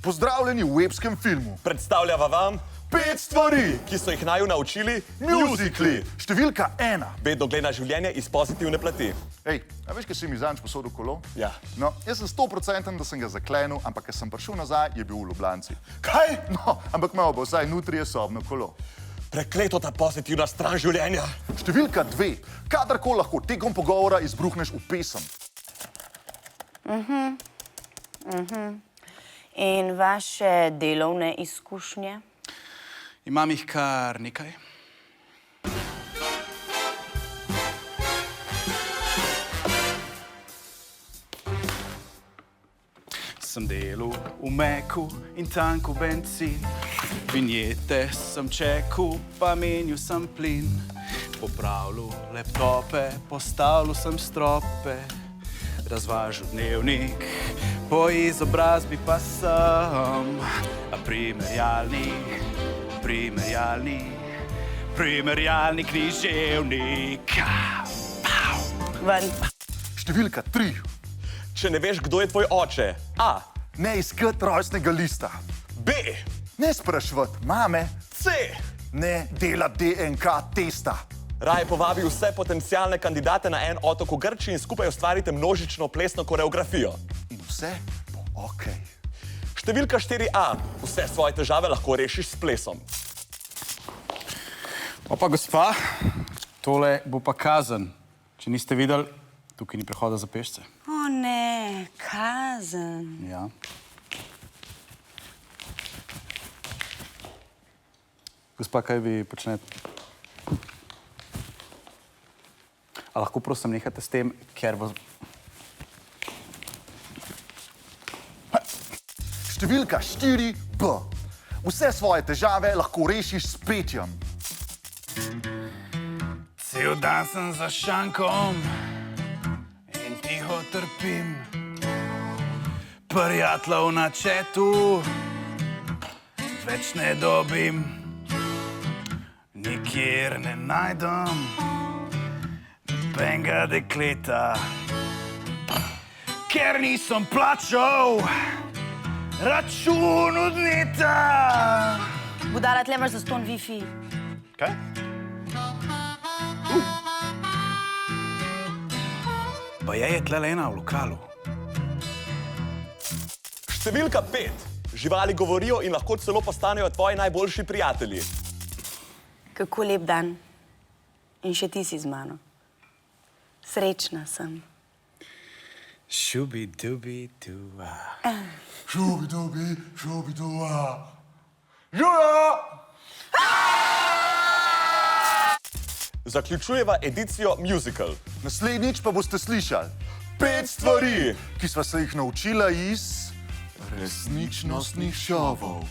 Pozdravljeni v epskem filmu. Predstavljava vam 5 stvari, ki so jih naju naučili mjuzikli. Številka 1. Vedno gleda življenje iz pozitivne plati. Ej, a veš, kaj si mi zadnjič posodil kolo? Ja. No, jaz sem 100%, da sem ga zaklenil, ampak ker sem prišel nazaj, je bil v Ljubljanci. Kaj? No, ampak imel bo vsaj nutrije sobno kolo. Prekleto ta pozitivna stran življenja. Številka 2. Kadarkoli lahko tekom pogovora izbruhneš v pesem. In vaše delovne izkušnje? Imam jih kar nekaj. Sem delal v Meku in tanku bencin, vinjete sem čekal, pa menil sem plin. Popravljal laptope, postavljal sem strope, razvažal dnevnik, po izobrazbi pa sem primerjalni književnik. Ven. Številka 3. Če ne veš, kdo je tvoj oče, A. Ne iskat rojstnega lista. B. Ne sprašvat mame. C. Ne delat DNK testa. Raje povabi vse potencialne kandidate na en otok v Grčiji in skupaj ustvarite množično plesno koreografijo. In vse bo okej. Številka 4A. Vse svoje težave lahko rešiš s plesom. Opa, gospa, tole bo pa kazen. Če niste videli, tukaj ni prehoda za pešce. O ne, kazen. Ja. Gospa, kaj vi počnete? A lahko prosim nehate s tem, ker bo... Številka 4B. Vse svoje težave lahko rešiš s petjem. Cel dan sem za šankom in tiho trpim. Prijateljev na četu več ne dobim. Nikjer ne najdem nobenega dekleta, ker nisem plačal račun od neta. Budala, tle imaš zastonj Wi-Fi. Kaj? Pa je tlele ena v lokalu. Številka 5. Živali govorijo in lahko celo postanejo tvoji najboljši prijatelji. Kako lep dan. In še ti si z mano. Srečna sem. Šubi-dubi-dua. Šubi-dubi-dua. Žuja! Zaključujeva edicijo Musical. Naslednjič pa boste slišali 5 stvari, ki sva se jih naučila iz resničnostnih šovov.